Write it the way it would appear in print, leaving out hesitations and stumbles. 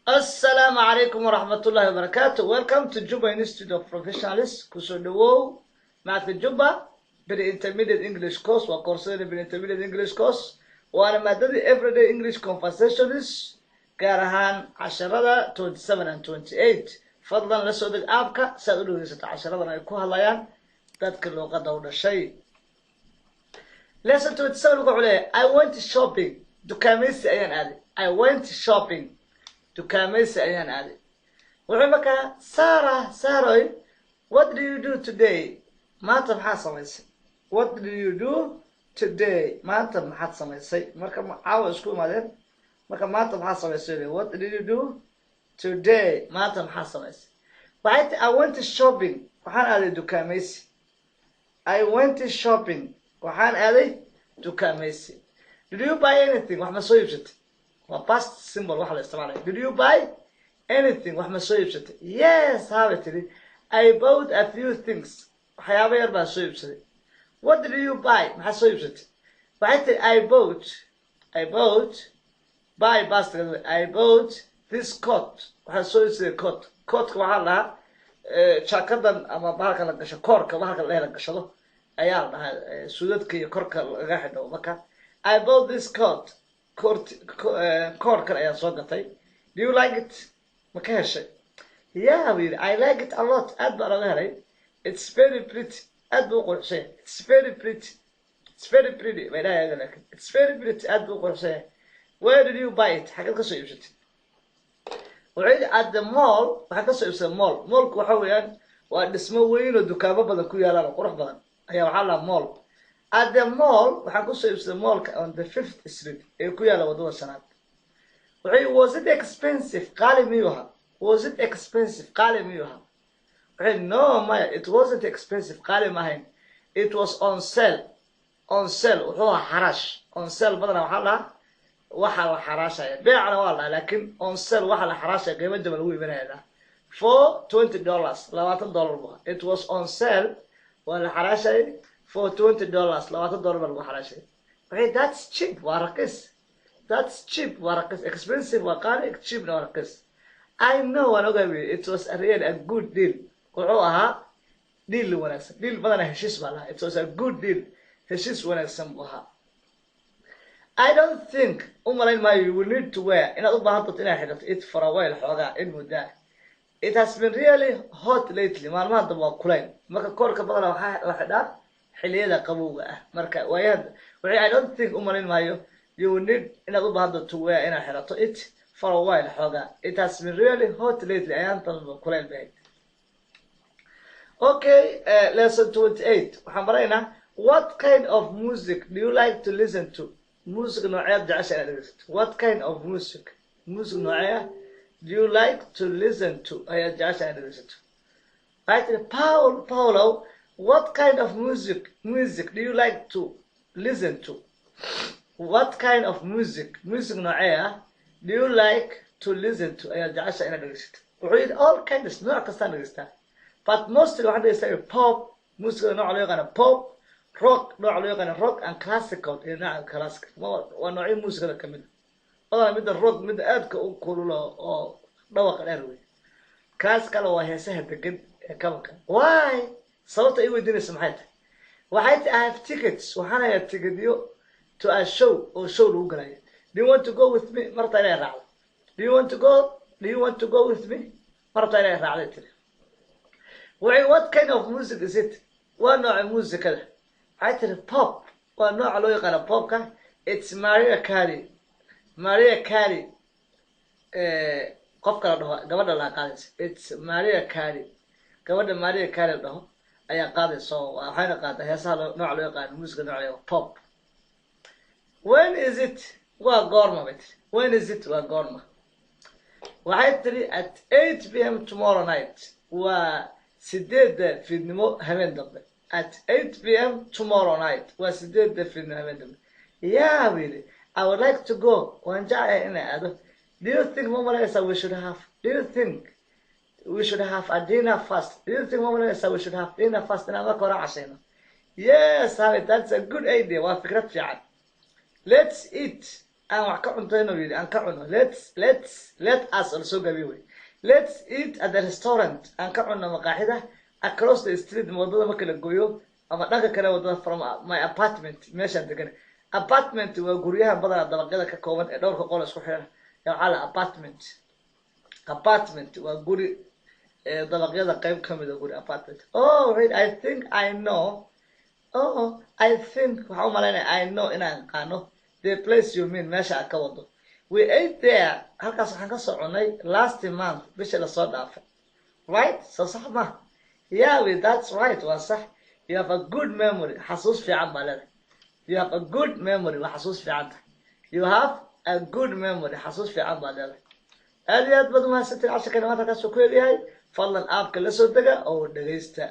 Assalamu alaikum wa rahmatullahi wa barakatuh. Welcome to Juba Institute of Professionals. Kusodowo, Math Juba, Bidi Intermediate English course, wa koorsada Bidi Intermediate English course. Waana maadadii Everyday English Conversations, gaar ahaan casharada 27 and 28. Fadlan la soo deg aabka si aad u dhegeysato casharadan ay ku hadlayaan dadka luqadda u dhashay. Lesson 27 wuxuu leeyahay I went shopping. Dukaameysi ayaan aaday. I went shopping. Dukaameysi ayaan aaday. Wuxuu markaa Sarah, what do you do today? Maanta maxaad samaysay? What do you do today? Maanta maxaad samaysay? Marka caawa isku imaadeen. Marka maanta maxaad samaysay? What did you do today? Maanta maxaad samaysay? Waxay I went shopping. Waxaan aaday dukaameysi. I went shopping. Waxaan aaday dukaameysi. Did you buy anything? Wax ma soo iibsatay? Waa past symbol waxa la isticmaalay. Did you buy anything? Wax ma soo iibsatay? Yes, have it. I bought a few things. Waxyaabo yar baan soo iibsaday. What did you buy? Maxaa soo iibsatay? Waxay tiri I bought this coat. Waxaa soo iibsaday coat. Coatka waxaa la dhahaa jaakadan ama bahalka la gasho koorka bahalka la gashado ayaa la dhahaa suudadka iyo korka laga xidho marka I bought this coat. Koorkan ayaa soo gatay. Do you like it? Ma ka heshay? Yeah, I like it a lot. Aad baan uga helay. It's very pretty. Aad buu quruxsan yahay. It's very pretty. It's very pretty. It's very pretty. Aad buu quruxsan yahay. Where did you buy it? Xagee ka soo iibsatay? Waxay at the mall. Waxaa ka soo iibsatay mall. Mallku waxa weeyaan waa dhismo weyn oo dukaamo badan ku yaalaan oo qurux badan. Ayaa waxaa la mall. At the mall, waxaan ku soo iibsaday mallka on the 5th Street ee ku yaala wadada shanaad. Was it expensive? Qaali miyuu ahaa? Was it expensive? Qaali miyuu ahaa? No, maya, it wasn't expensive. Qaali ma ahayn. It was on sale. On sale, wuxuu ahaa xaraash. On sale badanaa waxaa la waxa la xaraashaya. Beecana waa la laakiin on sale waxa la xaraashaya qiimo jaban lagu iibinaya. For $20, $20. It was on sale. Waa la xaraashaya. For $20, $20 lagu xaraashay. Okay, that's cheap, waa raqiis. That's cheap, waa raqiis. Expensive waa qaali, cheap waa raqiis. I know, waan ogahay, it was a good deal. Wuxuu ahaa deal wanaagsan. Deal badana heshiis baa lahaa. It was a good deal. Heshiis wanaagsan buu ahaa. I don't think, umalayn maayo, you will need to wear, inaad u baahan doonto inaad xidhato it for a while xoogaa, in muddaa. It has been really hot lately. Maalmahan dambe waa kulayl. Marka koorka badana waxaa la xidhaa xiliyada qabowga ah marka waayada I don't think umalayn maayo you will need inaad u baahdo to wear inaad xirato it for a while xoogaa. It has been really hot lately ayaantan kuleyl bahay. Okay, lesson 28 waxaan baraynaa what kind of music do you like to listen to? Music nooceed jecesha inaad dhegeysato? What kind of music nooceed do you like to listen to? Ayaad jecesha inaad dhegeysato? Right, Paulo, what kind of music do you like to listen to? What kind of music noocee do you like to listen to? Ayaa jecesha inaad dhegeysato. Wuxuu yidhi all kinds nooc kastaan dhegeystaa. But mostly waxaan dhegeystaa pop, muusiga nooca loo yaqaano pop, rock nooca loo yaqaano rock and classical iyo nooca classical. Waa noocyo muusigada ka mid ah. Badanaa midda rock midda aadka u kululo oo dhawaqa dheer wey. Classical waa heesaha degan ee kabanka. Why? Sababta ay weydiinaysa maxay tahay? Waxay tahay I have tickets. Waxaan hayaa tigidyo to a show oo show lagu galayo. Do you want to go with me? Marta inay raacdo. Do you want to go with me? Marta inay raacdo tiri. What kind of music is it? Waa nooca muusikada. Waxay tiri pop. Waa nooca loo yaqaano popka. It's Mariah Carey. Qofka la dhaho gabadha la qaadaysa. It's Mariah Carey. Gabadha Mariah Carey la dhaho ayaa qaadayso waxayna qaaday heesaha nooca loo yaqaan muusiga nooca pop. When is it? Waa goorma bit. When is it? Waa goorma. Waxay tiri at 8 p.m. tomorrow night. Waa 8 fiidnimo habeen dambe. At 8 p.m. tomorrow night. Waa 8 fiidnimo habeen dambe. Yeah, really. I would like to go. Waan jeclahay inaan aado. Do you think we should have a dinner first? Do you think we should have dinner first? Yes, Harry, that's a good idea. Waa fikrad fiican. Let's eat. aan wax ka cuntayno yidhi aan ka cuno let us also gabi wey let's eat at the restaurant aan ka cunno maqaaxida across the street wadada marka la gooyo ama dhanka kale wadada from my apartment meeshaan degan apartment waa guryaha badanaa dabaqyada ka kooban ee dhowrka qol isku xiran ee waxaa la apartment waa guri dabaqyada qayb ka mid a guri apartment oh wait I think I know waxaa u malaynaya I know inaan qaano the place you mean meesha aad ka wado we ate there halkaas waxaan ka soo cunay last month bisha lasoo dhaafay right so sax ma yeah that's right waa sax you have a good memory xasuus fiican baa leedahay you have a good memory waa xasuus fiican tahay you have a good memory xasuus fiican baa leedahay aad iyo aad baad umahadsantiin casharkani maanta halkaasuu ku helyahay fadlan aabka la soo dega oo dhegaysta